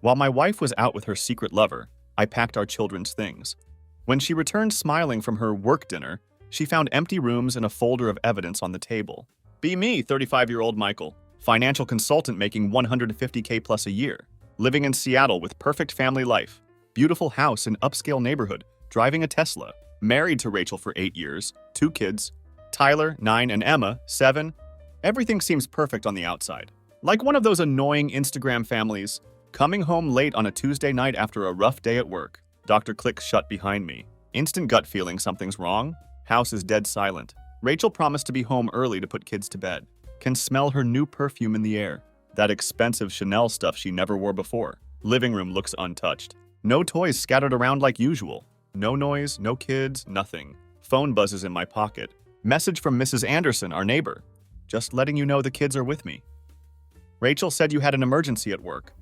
While my wife was out with her secret lover, I packed our children's things. When she returned smiling from her work dinner, she found empty rooms and a folder of evidence on the table. Be me, 35-year-old Michael, financial consultant making $150K plus a year, living in Seattle with perfect family life, beautiful house in upscale neighborhood, driving a Tesla, married to Rachel for 8 years, 2 kids, Tyler, 9, and Emma, 7. Everything seems perfect on the outside. Like one of those annoying Instagram families, coming home late on a Tuesday night after a rough day at work. Dr. Clicks shut behind me. Instant gut feeling something's wrong. House is dead silent. Rachel promised to be home early to put kids to bed. Can smell her new perfume in the air. That expensive Chanel stuff she never wore before. Living room looks untouched. No toys scattered around like usual. No noise, no kids, nothing. Phone buzzes in my pocket. Message from Mrs. Anderson, our neighbor. Just letting you know the kids are with me. Rachel said you had an emergency at work.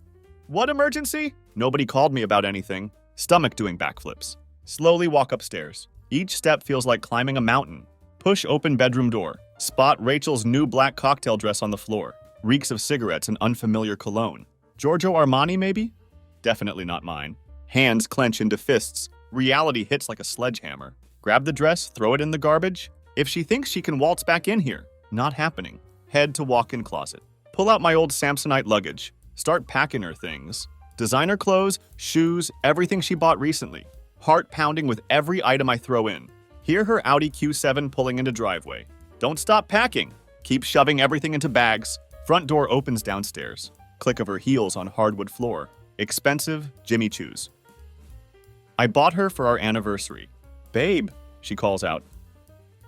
What emergency? Nobody called me about anything. Stomach doing backflips. Slowly walk upstairs. Each step feels like climbing a mountain. Push open bedroom door. Spot Rachel's new black cocktail dress on the floor. Reeks of cigarettes and unfamiliar cologne. Giorgio Armani, maybe? Definitely not mine. Hands clench into fists. Reality hits like a sledgehammer. Grab the dress, throw it in the garbage. If she thinks she can waltz back in here. Not happening. Head to walk-in closet. Pull out my old Samsonite luggage. Start packing her things. Designer clothes, shoes, everything she bought recently. Heart pounding with every item I throw in. Hear her Audi Q7 pulling into driveway. Don't stop packing. Keep shoving everything into bags. Front door opens downstairs. Click of her heels on hardwood floor. Expensive Jimmy Choos. I bought her for our anniversary. Babe, she calls out.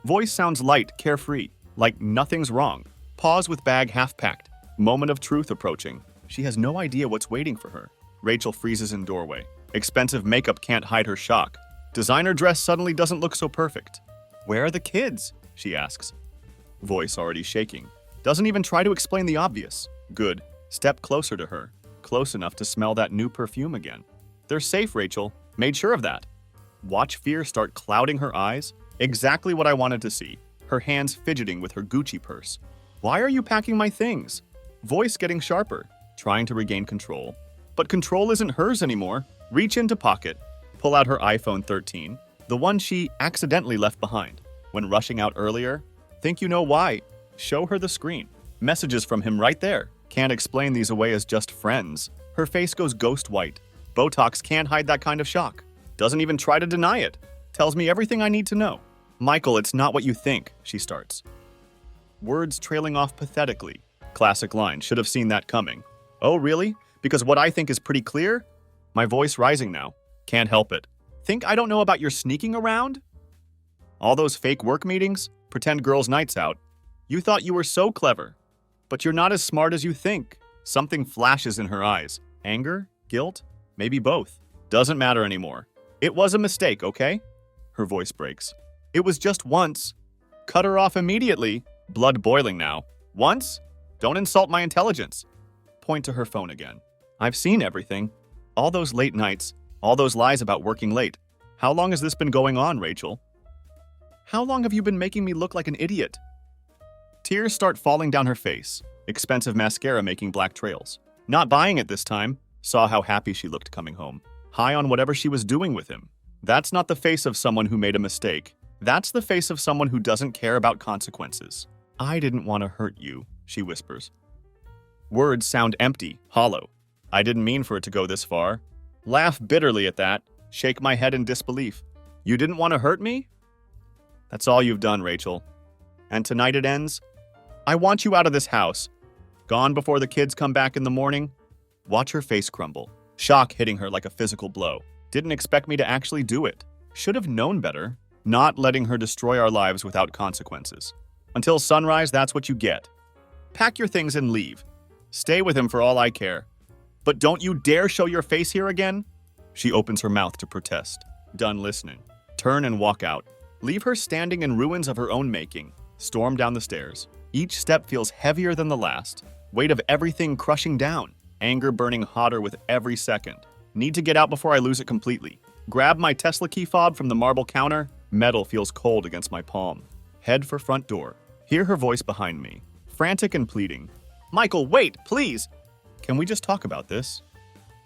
Voice sounds light, carefree, like nothing's wrong. Pause with bag half packed. Moment of truth approaching. She has no idea what's waiting for her. Rachel freezes in doorway. Expensive makeup can't hide her shock. Designer dress suddenly doesn't look so perfect. Where are the kids? She asks. Voice already shaking. Doesn't even try to explain the obvious. Good. Step closer to her. Close enough to smell that new perfume again. They're safe, Rachel. Made sure of that. Watch fear start clouding her eyes. Exactly what I wanted to see. Her hands fidgeting with her Gucci purse. Why are you packing my things? Voice getting sharper. Trying to regain control. But control isn't hers anymore. Reach into pocket. Pull out her iPhone 13. The one she accidentally left behind. When rushing out earlier. Think you know why. Show her the screen. Messages from him right there. Can't explain these away as just friends. Her face goes ghost white. Botox can't hide that kind of shock. Doesn't even try to deny it. Tells me everything I need to know. Michael, it's not what you think, she starts. Words trailing off pathetically. Classic line, should have seen that coming. Oh, really? Because what I think is pretty clear? My voice rising now. Can't help it. Think I don't know about your sneaking around? All those fake work meetings? Pretend girls' nights out. You thought you were so clever. But you're not as smart as you think. Something flashes in her eyes. Anger? Guilt? Maybe both. Doesn't matter anymore. It was a mistake, okay? Her voice breaks. It was just once. Cut her off immediately. Blood boiling now. Once? Don't insult my intelligence. Point to her phone again. I've seen everything. All those late nights. All those lies about working late. How long has this been going on, Rachel? How long have you been making me look like an idiot? Tears start falling down her face. Expensive mascara making black trails. Not buying it this time. Saw how happy she looked coming home. High on whatever she was doing with him. That's not the face of someone who made a mistake. That's the face of someone who doesn't care about consequences. I didn't want to hurt you, she whispers. Words sound empty, hollow. I didn't mean for it to go this far. Laugh bitterly at that. Shake my head in disbelief. You didn't want to hurt me? That's all you've done, Rachel. And tonight it ends? I want you out of this house. Gone before the kids come back in the morning? Watch her face crumble. Shock hitting her like a physical blow. Didn't expect me to actually do it. Should have known better. Not letting her destroy our lives without consequences. Until sunrise, that's what you get. Pack your things and leave. Stay with him for all I care. But don't you dare show your face here again? She opens her mouth to protest. Done listening. Turn and walk out. Leave her standing in ruins of her own making. Storm down the stairs. Each step feels heavier than the last. Weight of everything crushing down. Anger burning hotter with every second. Need to get out before I lose it completely. Grab my Tesla key fob from the marble counter. Metal feels cold against my palm. Head for front door. Hear her voice behind me. Frantic and pleading. Michael, wait, please. Can we just talk about this?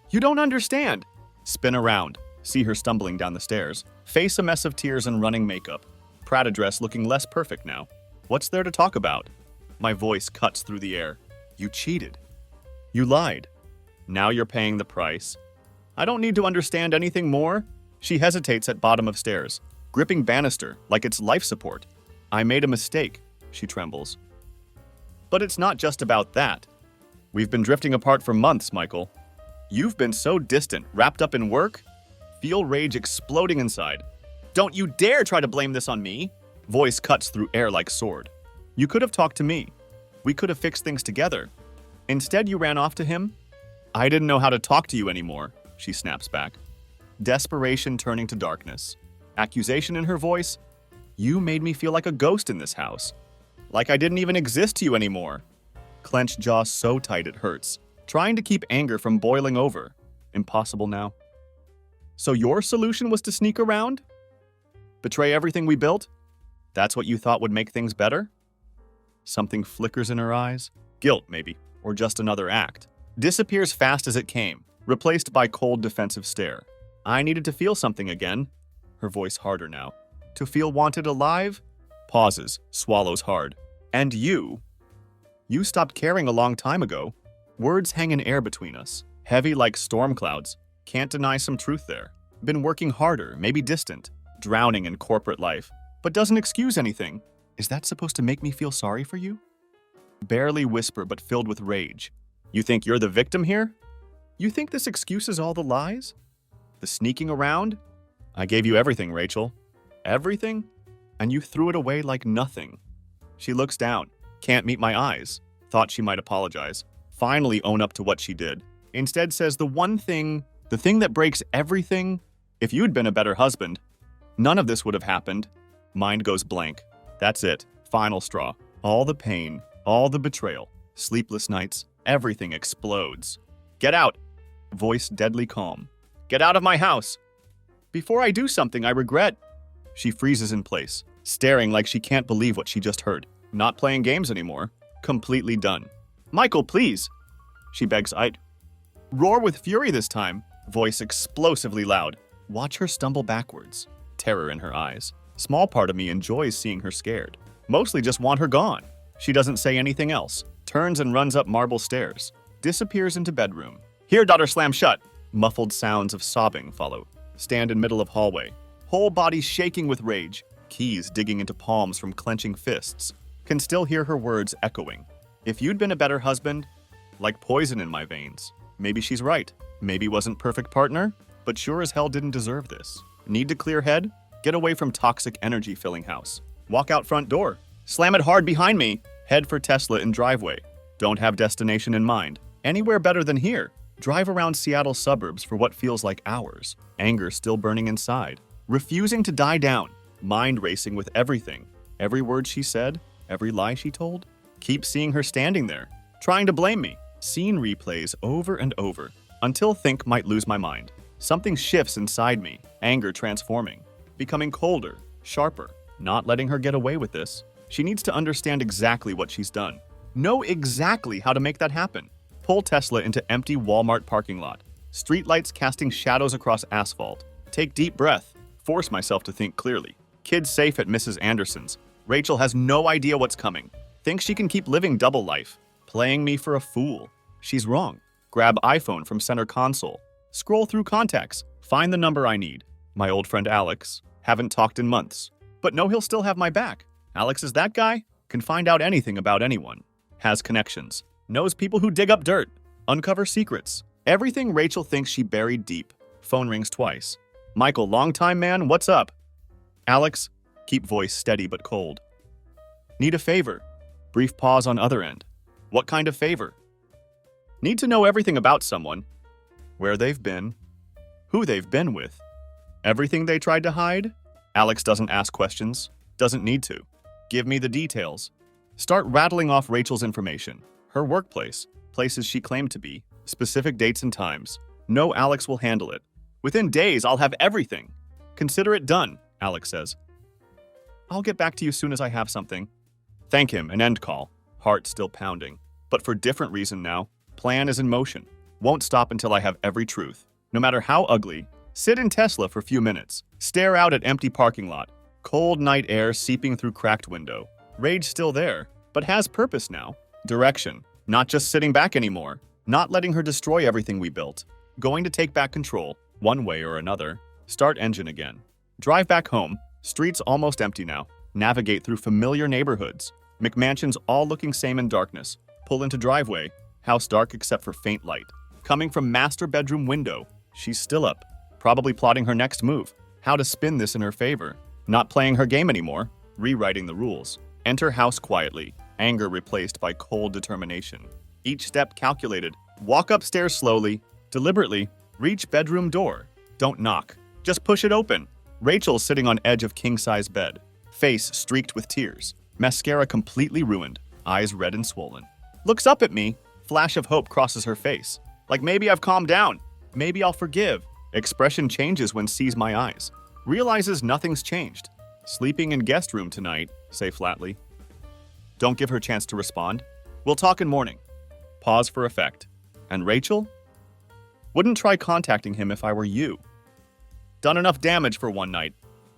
You don't understand. Spin around. See her stumbling down the stairs. Face a mess of tears and running makeup. Prada dress looking less perfect now. What's there to talk about? My voice cuts through the air. You cheated. You lied. Now you're paying the price. I don't need to understand anything more. She hesitates at bottom of stairs, gripping banister like it's life support. I made a mistake, she trembles. But it's not just about that. We've been drifting apart for months, Michael. You've been so distant, wrapped up in work. Feel rage exploding inside. Don't you dare try to blame this on me. Voice cuts through air like sword. You could have talked to me. We could have fixed things together. Instead, you ran off to him. I didn't know how to talk to you anymore, she snaps back. Desperation turning to darkness. Accusation in her voice. You made me feel like a ghost in this house. Like I didn't even exist to you anymore. Clenched jaw so tight it hurts. Trying to keep anger from boiling over. Impossible now. So your solution was to sneak around? Betray everything we built? That's what you thought would make things better? Something flickers in her eyes. Guilt, maybe. Or just another act. Disappears fast as it came, replaced by cold defensive stare. I needed to feel something again. Her voice harder now. To feel wanted alive? Pauses, swallows hard. And you? You stopped caring a long time ago. Words hang in air between us, heavy like storm clouds. Can't deny some truth there. Been working harder, maybe distant, drowning in corporate life, but doesn't excuse anything. Is that supposed to make me feel sorry for you? Barely whisper, but filled with rage. You think you're the victim here? You think this excuses all the lies? The sneaking around? I gave you everything, Rachel. Everything? And you threw it away like nothing. She looks down. Can't meet my eyes. Thought she might apologize. Finally own up to what she did. Instead says the thing that breaks everything. If you'd been a better husband, none of this would have happened. Mind goes blank. That's it. Final straw. All the pain, all the betrayal, sleepless nights, everything explodes. Get out. Voice deadly calm. Get out of my house. Before I do something I regret. She freezes in place, staring like she can't believe what she just heard. Not playing games anymore. Completely done. Michael, please. She begs. I'd roar with fury this time. Voice explosively loud. Watch her stumble backwards. Terror in her eyes. Small part of me enjoys seeing her scared. Mostly just want her gone. She doesn't say anything else. Turns and runs up marble stairs. Disappears into bedroom. Here, daughter, slam shut. Muffled sounds of sobbing follow. Stand in middle of hallway. Whole body shaking with rage. Keys digging into palms from clenching fists. Can still hear her words echoing. If you'd been a better husband, like poison in my veins. Maybe she's right. Maybe wasn't perfect partner, but sure as hell didn't deserve this. Need to clear head? Get away from toxic energy filling house. Walk out front door. Slam it hard behind me. Head for Tesla in driveway. Don't have destination in mind. Anywhere better than here. Drive around Seattle suburbs for what feels like hours. Anger still burning inside. Refusing to die down. Mind racing with everything. Every word she said, every lie she told. Keep seeing her standing there, trying to blame me. Scene replays over and over, until think might lose my mind. Something shifts inside me, anger transforming, becoming colder, sharper. Not letting her get away with this. She needs to understand exactly what she's done. Know exactly how to make that happen. Pull Tesla into empty Walmart parking lot. Streetlights casting shadows across asphalt. Take deep breath. Force myself to think clearly. Kids safe at Mrs. Anderson's. Rachel has no idea what's coming. Thinks she can keep living double life. Playing me for a fool. She's wrong. Grab iPhone from center console. Scroll through contacts. Find the number I need. My old friend Alex. Haven't talked in months. But know he'll still have my back. Alex is that guy. Can find out anything about anyone. Has connections. Knows people who dig up dirt. Uncover secrets. Everything Rachel thinks she buried deep. Phone rings twice. Michael, long time man, what's up? Alex, keep voice steady but cold. Need a favor. Brief pause on other end. What kind of favor? Need to know everything about someone. Where they've been. Who they've been with. Everything they tried to hide? Alex doesn't ask questions. Doesn't need to. Give me the details. Start rattling off Rachel's information. Her workplace. Places she claimed to be. Specific dates and times. Know Alex will handle it. Within days, I'll have everything. Consider it done, Alex says. I'll get back to you soon as I have something. Thank him and end call. Heart still pounding. But for different reason now. Plan is in motion. Won't stop until I have every truth. No matter how ugly. Sit in Tesla for a few minutes. Stare out at empty parking lot. Cold night air seeping through cracked window. Rage still there, but has purpose now. Direction. Not just sitting back anymore. Not letting her destroy everything we built. Going to take back control, one way or another. Start engine again. Drive back home. Streets almost empty now. Navigate through familiar neighborhoods. McMansions all looking same in darkness. Pull into driveway. House dark except for faint light. Coming from master bedroom window. She's still up. Probably plotting her next move. How to spin this in her favor. Not playing her game anymore. Rewriting the rules. Enter house quietly. Anger replaced by cold determination. Each step calculated. Walk upstairs slowly. Deliberately. Reach bedroom door. Don't knock. Just push it open. Rachel sitting on edge of king-size bed. Face streaked with tears. Mascara completely ruined. Eyes red and swollen. Looks up at me. Flash of hope crosses her face. Like maybe I've calmed down. Maybe I'll forgive. Expression changes when sees my eyes. Realizes nothing's changed. Sleeping in guest room tonight, say flatly. Don't give her chance to respond. We'll talk in morning. Pause for effect. And Rachel? Wouldn't try contacting him if I were you. Done enough damage for one night.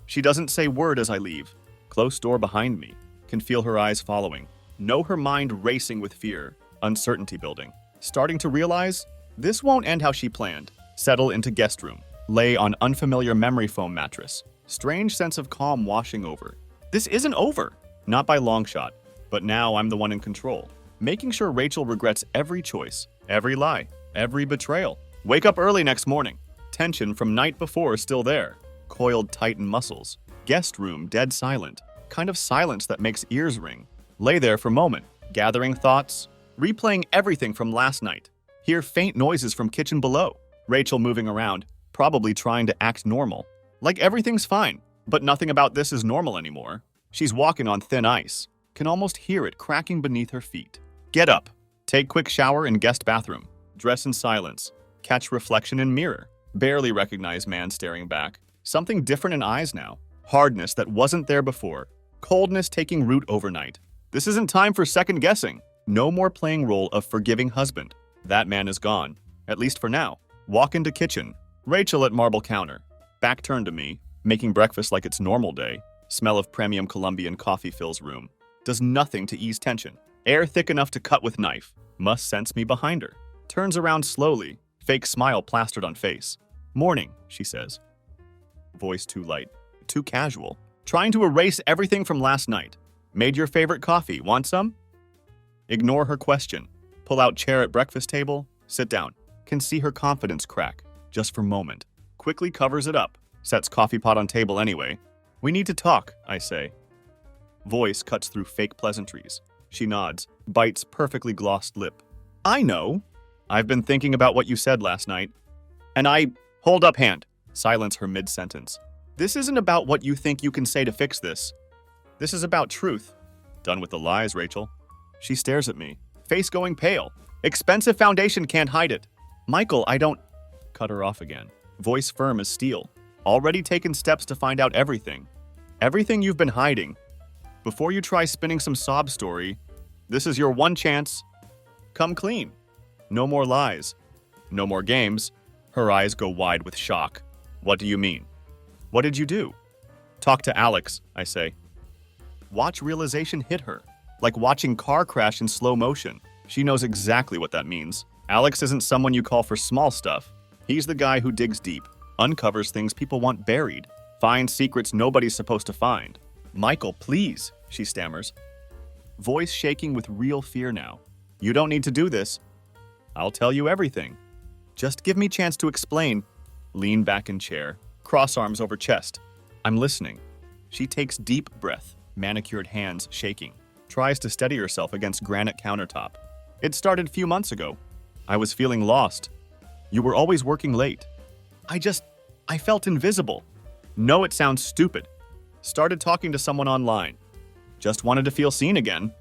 She doesn't say word as I leave. Close door behind me. Can feel her eyes following. Know her mind racing with fear. Uncertainty building. Starting to realize this won't end how she planned. Settle into guest room. Lay on unfamiliar memory foam mattress. Strange sense of calm washing over. This isn't over. Not by long shot. But now I'm the one in control. Making sure Rachel regrets every choice, every lie, every betrayal. Wake up early next morning. Tension from night before is still there. Coiled tight in muscles. Guest room dead silent. Kind of silence that makes ears ring. Lay there for a moment. Gathering thoughts. Replaying everything from last night. Hear faint noises from kitchen below. Rachel moving around. Probably trying to act normal. Like everything's fine. But nothing about this is normal anymore. She's walking on thin ice. Can almost hear it cracking beneath her feet. Get up. Take quick shower in guest bathroom. Dress in silence. Catch reflection in mirror. Barely recognize man staring back. Something different in eyes now. Hardness that wasn't there before. Coldness taking root overnight. This isn't time for second guessing. No more playing role of forgiving husband. That man is gone. At least for now. Walk into kitchen. Rachel at marble counter. Back turned to me. Making breakfast like it's normal day. Smell of premium Colombian coffee fills room. Does nothing to ease tension. Air thick enough to cut with knife. Must sense me behind her. Turns around slowly. Fake smile plastered on face. Morning, she says. Voice too light. Too casual. Trying to erase everything from last night. Made your favorite coffee. Want some? Ignore her question. Pull out chair at breakfast table. Sit down. Can see her confidence crack. Just for moment. Quickly covers it up. Sets coffee pot on table anyway. We need to talk, I say. Voice cuts through fake pleasantries. She nods, bites perfectly glossed lip. I know. I've been thinking about what you said last night. And I... Hold up hand. Silence her mid-sentence. This isn't about what you think you can say to fix this. This is about truth. Done with the lies, Rachel. She stares at me, face going pale. Expensive foundation can't hide it. Michael, I don't... Cut her off again. Voice firm as steel. Already taken steps to find out everything. Everything you've been hiding. Before you try spinning some sob story, this is your one chance. Come clean. No more lies. No more games. Her eyes go wide with shock. What do you mean? What did you do? Talk to Alex, I say. Watch realization hit her. Like watching car crash in slow motion. She knows exactly what that means. Alex isn't someone you call for small stuff. He's the guy who digs deep, uncovers things people want buried, finds secrets nobody's supposed to find. Michael, please, she stammers. Voice shaking with real fear now. You don't need to do this. I'll tell you everything. Just give me chance to explain. Lean back in chair, cross arms over chest. I'm listening. She takes deep breath, manicured hands shaking. Tries to steady herself against granite countertop. It started a few months ago. I was feeling lost. You were always working late. I felt invisible. No, it sounds stupid. Started talking to someone online. Just wanted to feel seen again.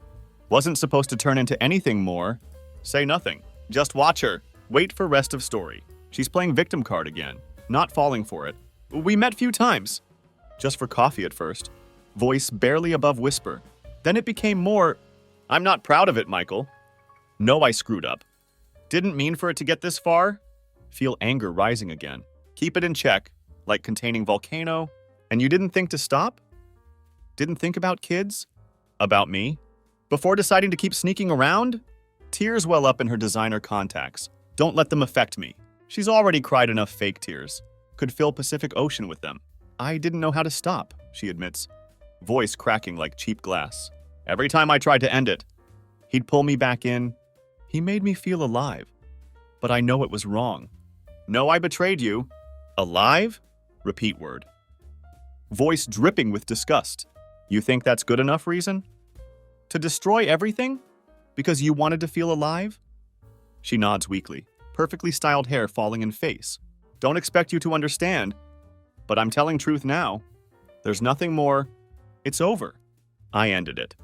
Wasn't supposed to turn into anything more. Say nothing. Just watch her. Wait for rest of story. She's playing victim card again. Not falling for it. We met few times. Just for coffee at first. Voice barely above whisper. Then it became more, I'm not proud of it, Michael. No, I screwed up. Didn't mean for it to get this far? Feel anger rising again. Keep it in check, like containing volcano. And you didn't think to stop? Didn't think about kids? About me? Before deciding to keep sneaking around? Tears well up in her designer contacts. Don't let them affect me. She's already cried enough fake tears. Could fill Pacific Ocean with them. I didn't know how to stop, she admits. Voice cracking like cheap glass. Every time I tried to end it, he'd pull me back in. He made me feel alive. But I know it was wrong. No, I betrayed you. Alive? Repeat word. Voice dripping with disgust. You think that's good enough reason? To destroy everything? Because you wanted to feel alive? She nods weakly, perfectly styled hair falling in face. Don't expect you to understand, but I'm telling truth now. There's nothing more. It's over. I ended it.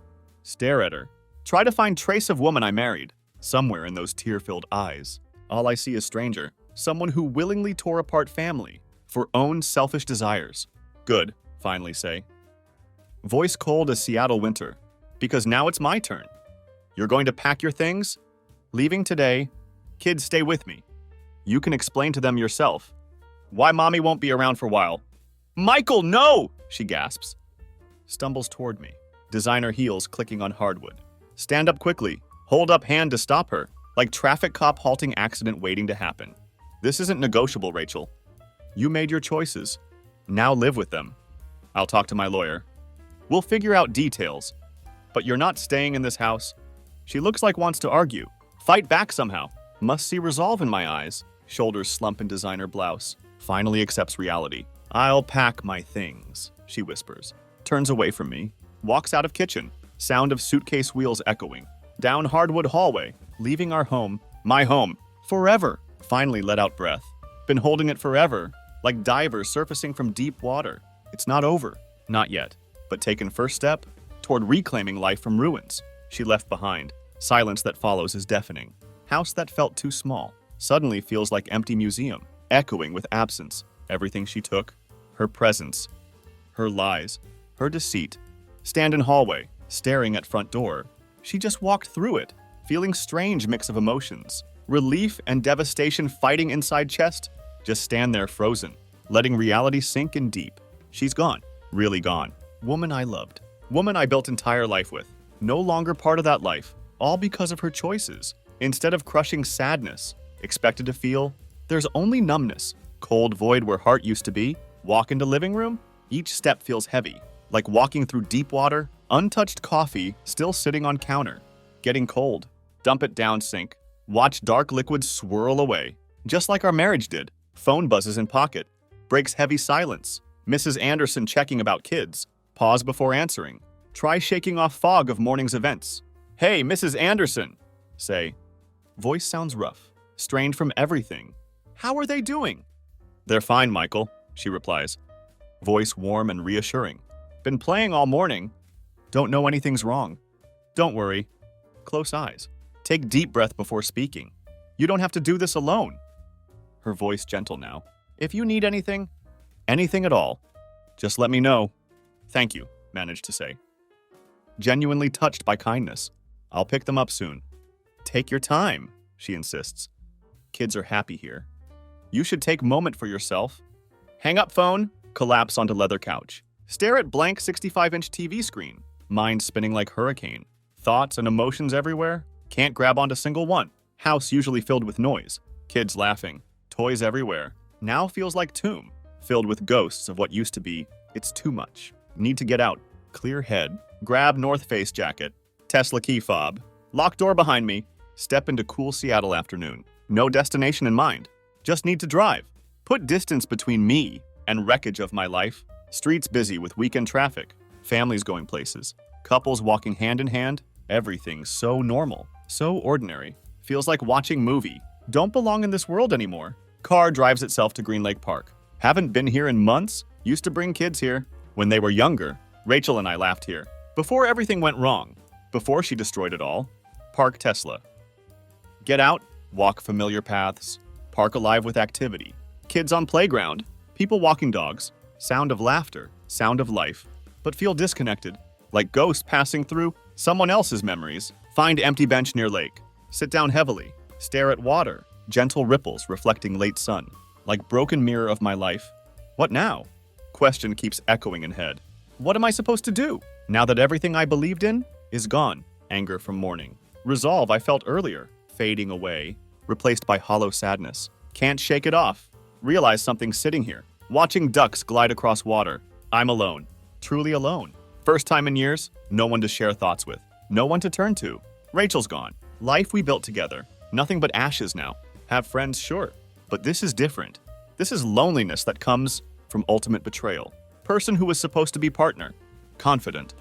Stare at her. Try to find trace of woman I married, somewhere in those tear-filled eyes. All I see is stranger, someone who willingly tore apart family for own selfish desires. Good, finally say. Voice cold as Seattle winter, because now it's my turn. You're going to pack your things? Leaving today. Kids, stay with me. You can explain to them yourself. Why mommy won't be around for a while. Michael, no! She gasps. Stumbles toward me, designer heels clicking on hardwood. Stand up quickly, hold up hand to stop her, like traffic cop halting accident waiting to happen. This isn't negotiable, Rachel. You made your choices. Now live with them. I'll talk to my lawyer. We'll figure out details. But you're not staying in this house. She looks like wants to argue. Fight back somehow. Must see resolve in my eyes. Shoulders slump in designer blouse. Finally accepts reality. I'll pack my things, she whispers. Turns away from me. Walks out of kitchen. Sound of suitcase wheels echoing. Down hardwood hallway. Leaving our home. My home. Forever. Finally let out breath. Been holding it forever. Like divers surfacing from deep water. It's not over. Not yet. But taken first step toward reclaiming life from ruins she left behind. Silence that follows is deafening. House that felt too small suddenly feels like empty museum, echoing with absence. Everything she took, her presence, her lies, her deceit. Stand in hallway, staring at front door. She just walked through it, feeling strange mix of emotions. Relief and devastation fighting inside chest. Just stand there frozen, letting reality sink in deep. She's gone, really gone. Woman I loved. Woman I built entire life with. No longer part of that life, all because of her choices. Instead of crushing sadness, expected to feel, there's only numbness. Cold void where heart used to be. Walk into living room, each step feels heavy. Like walking through deep water, untouched coffee still sitting on counter. Getting cold. Dump it down sink. Watch dark liquid swirl away. Just like our marriage did. Phone buzzes in pocket. Breaks heavy silence. Mrs. Anderson checking about kids. Pause before answering. Try shaking off fog of morning's events. Hey, Mrs. Anderson, say. Voice sounds rough, strained from everything. How are they doing? They're fine, Michael, she replies. Voice warm and reassuring. Been playing all morning. Don't know anything's wrong. Don't worry. Close eyes. Take deep breath before speaking. You don't have to do this alone. Her voice gentle now. If you need anything at all, just let me know. Thank you, managed to say. Genuinely touched by kindness. I'll pick them up soon. Take your time, she insists. Kids are happy here. You should take moment for yourself. Hang up phone, collapse onto leather couch. Stare at blank 65-inch TV screen. Mind spinning like hurricane. Thoughts and emotions everywhere. Can't grab onto single one. House usually filled with noise. Kids laughing. Toys everywhere. Now feels like tomb. Filled with ghosts of what used to be. It's too much. Need to get out. Clear head. Grab North Face jacket. Tesla key fob. Lock door behind me. Step into cool Seattle afternoon. No destination in mind. Just need to drive. Put distance between me and wreckage of my life. Streets busy with weekend traffic. Families going places. Couples walking hand in hand. Everything so normal. So ordinary. Feels like watching movie. Don't belong in this world anymore. Car drives itself to Green Lake Park. Haven't been here in months. Used to bring kids here. When they were younger, Rachel and I laughed here. Before everything went wrong. Before she destroyed it all. Park Tesla. Get out, walk familiar paths. Park alive with activity. Kids on playground. People walking dogs. Sound of laughter. Sound of life. But feel disconnected. Like ghosts passing through someone else's memories. Find empty bench near lake. Sit down heavily. Stare at water, gentle ripples reflecting late sun, like broken mirror of my life. What now? Question keeps echoing in head. What am I supposed to do, now that everything I believed in is gone? Anger from morning. Resolve I felt earlier, fading away, replaced by hollow sadness. Can't shake it off. Realize something's sitting here, watching ducks glide across water. I'm alone, truly alone. First time in years, no one to share thoughts with, no one to turn to. Rachel's gone. Life we built together, nothing but ashes now. Have friends, sure, but this is different. This is loneliness that comes from ultimate betrayal. Person who was supposed to be partner, confident,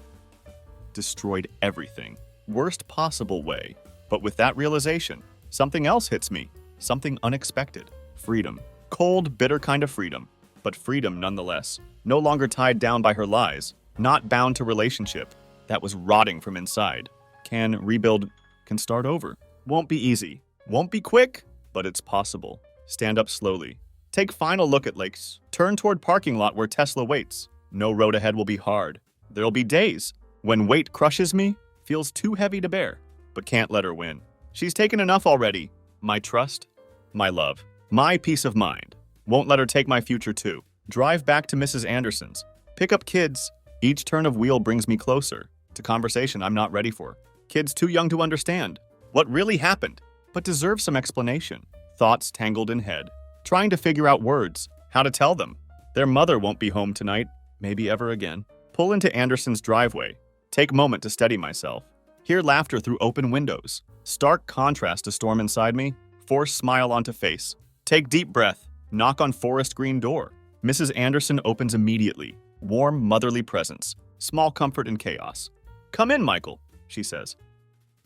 destroyed everything. Worst possible way. But with that realization, something else hits me, something unexpected. Freedom. Cold, bitter kind of freedom, but freedom nonetheless. No longer tied down by her lies, not bound to relationship that was rotting from inside. Can rebuild, can start over. Won't be easy, won't be quick, but it's possible. Stand up slowly. Take final look at lakes. Turn toward parking lot where Tesla waits. No road ahead will be hard. There'll be days when weight crushes me, feels too heavy to bear, but can't let her win. She's taken enough already. My trust, my love, my peace of mind. Won't let her take my future too. Drive back to Mrs. Anderson's. Pick up kids. Each turn of wheel brings me closer to conversation I'm not ready for. Kids too young to understand what really happened, but deserve some explanation. Thoughts tangled in head, trying to figure out words, how to tell them. Their mother won't be home tonight, maybe ever again. Pull into Anderson's driveway. Take moment to steady myself. Hear laughter through open windows. Stark contrast to storm inside me. Force smile onto face. Take deep breath. Knock on forest green door. Mrs. Anderson opens immediately. Warm motherly presence. Small comfort in chaos. Come in, Michael, she says.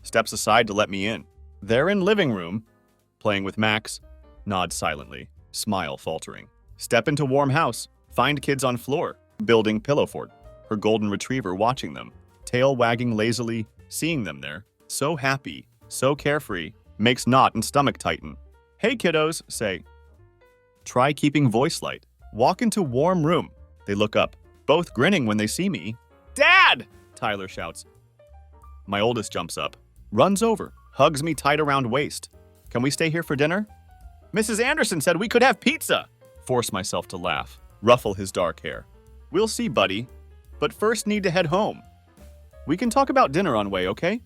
Steps aside to let me in. They're in living room. Playing with Max. Nod silently. Smile faltering. Step into warm house. Find kids on floor. Building pillow fort. Her golden retriever watching them. Tail wagging lazily, seeing them there. So happy, so carefree. Makes knot and stomach tighten. Hey kiddos, say. Try keeping voice light. Walk into warm room. They look up, both grinning when they see me. Dad! Tyler shouts. My oldest jumps up, runs over, hugs me tight around waist. Can we stay here for dinner? Mrs. Anderson said we could have pizza. Force myself to laugh, ruffle his dark hair. We'll see, buddy, but first need to head home. We can talk about dinner on way, okay?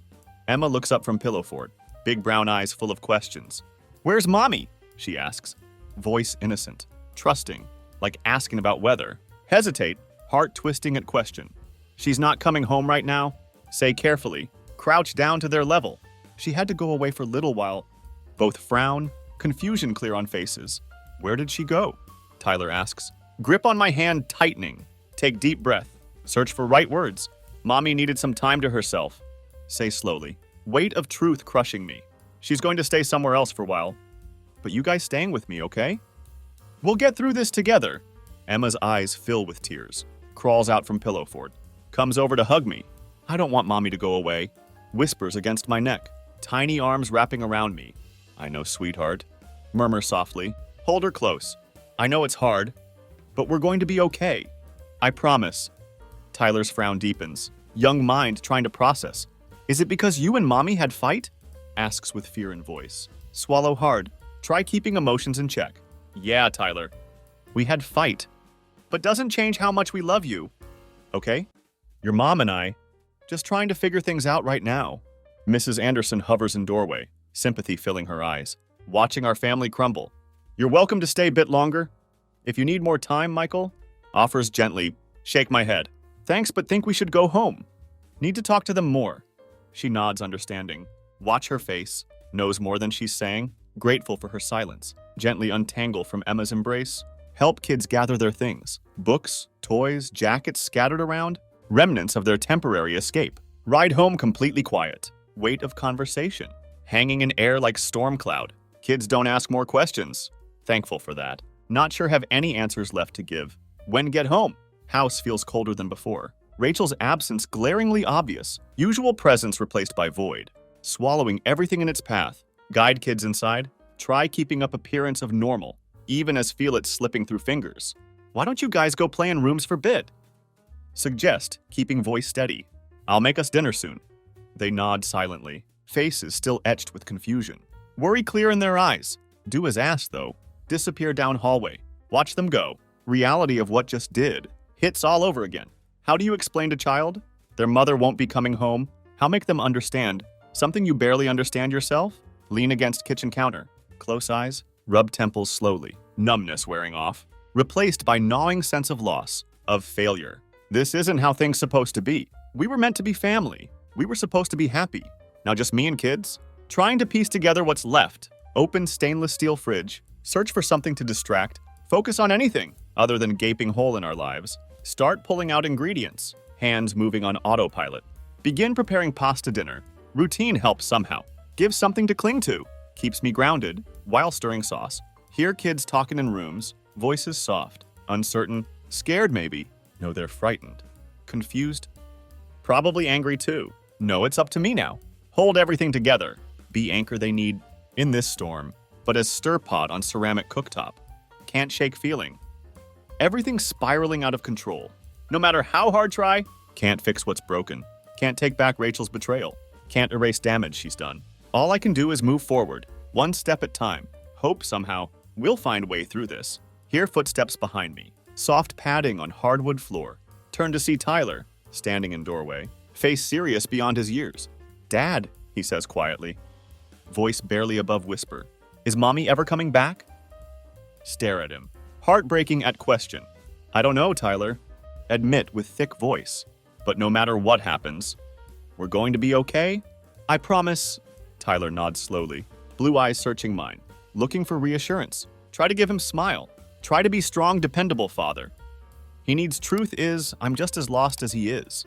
Emma looks up from pillow fort, big brown eyes full of questions. Where's mommy? She asks. Voice innocent, trusting, like asking about weather. Hesitate, heart twisting at question. She's not coming home right now? Say carefully, crouch down to their level. She had to go away for a little while. Both frown, confusion clear on faces. Where did she go? Tyler asks. Grip on my hand tightening. Take deep breath. Search for right words. Mommy needed some time to herself. Say slowly. Weight of truth crushing me. She's going to stay somewhere else for a while. But you guys staying with me, okay? We'll get through this together. Emma's eyes fill with tears. Crawls out from pillow fort. Comes over to hug me. I don't want mommy to go away. Whispers against my neck. Tiny arms wrapping around me. I know, sweetheart. Murmur softly. Hold her close. I know it's hard, but we're going to be okay. I promise. Tyler's frown deepens. Young mind trying to process. Is it because you and mommy had fight? Asks with fear in voice. Swallow hard. Try keeping emotions in check. Yeah, Tyler. We had fight, but doesn't change how much we love you. Okay? Your mom and I, just trying to figure things out right now. Mrs. Anderson hovers in doorway, sympathy filling her eyes, watching our family crumble. You're welcome to stay a bit longer. If you need more time, Michael, offers gently. Shake my head. Thanks, but think we should go home. Need to talk to them more. She nods understanding. Watch her face. Knows more than she's saying. Grateful for her silence. Gently untangle from Emma's embrace. Help kids gather their things. Books, toys, jackets scattered around. Remnants of their temporary escape. Ride home completely quiet. Weight of conversation. Hanging in air like storm cloud. Kids don't ask more questions. Thankful for that. Not sure have any answers left to give. When get home? House feels colder than before. Rachel's absence glaringly obvious. Usual presence replaced by void. Swallowing everything in its path. Guide kids inside. Try keeping up appearance of normal, even as feel it slipping through fingers. Why don't you guys go play in rooms for bit? Suggest, keeping voice steady. I'll make us dinner soon. They nod silently, faces still etched with confusion. Worry clear in their eyes. Do as asked, though. Disappear down hallway. Watch them go. Reality of what just did. Hits all over again. How do you explain to child? Their mother won't be coming home. How make them understand? Something you barely understand yourself? Lean against kitchen counter. Close eyes. Rub temples slowly. Numbness wearing off. Replaced by gnawing sense of loss. Of failure. This isn't how things supposed to be. We were meant to be family. We were supposed to be happy. Now just me and kids? Trying to piece together what's left. Open stainless steel fridge. Search for something to distract. Focus on anything other than gaping hole in our lives. Start pulling out ingredients. Hands moving on autopilot. Begin preparing pasta dinner. Routine helps somehow. Give something to cling to. Keeps me grounded while stirring sauce. Hear kids talking in rooms. Voices soft. Uncertain. Scared maybe. No, they're frightened. Confused. Probably angry too. No, it's up to me now. Hold everything together. Be anchor they need in this storm. But as stir pot on ceramic cooktop. Can't shake feeling. Everything's spiraling out of control. No matter how hard try, can't fix what's broken. Can't take back Rachel's betrayal. Can't erase damage she's done. All I can do is move forward, one step at time. Hope somehow we'll find way through this. Hear footsteps behind me. Soft padding on hardwood floor. Turn to see Tyler, standing in doorway. Face serious beyond his years. Dad, he says quietly. Voice barely above whisper. Is mommy ever coming back? Stare at him. Heartbreaking at question. I don't know, Tyler. Admit with thick voice. But no matter what happens, we're going to be okay? I promise. Tyler nods slowly. Blue eyes searching mine. Looking for reassurance. Try to give him smile. Try to be strong, dependable father. He needs truth is, I'm just as lost as he is.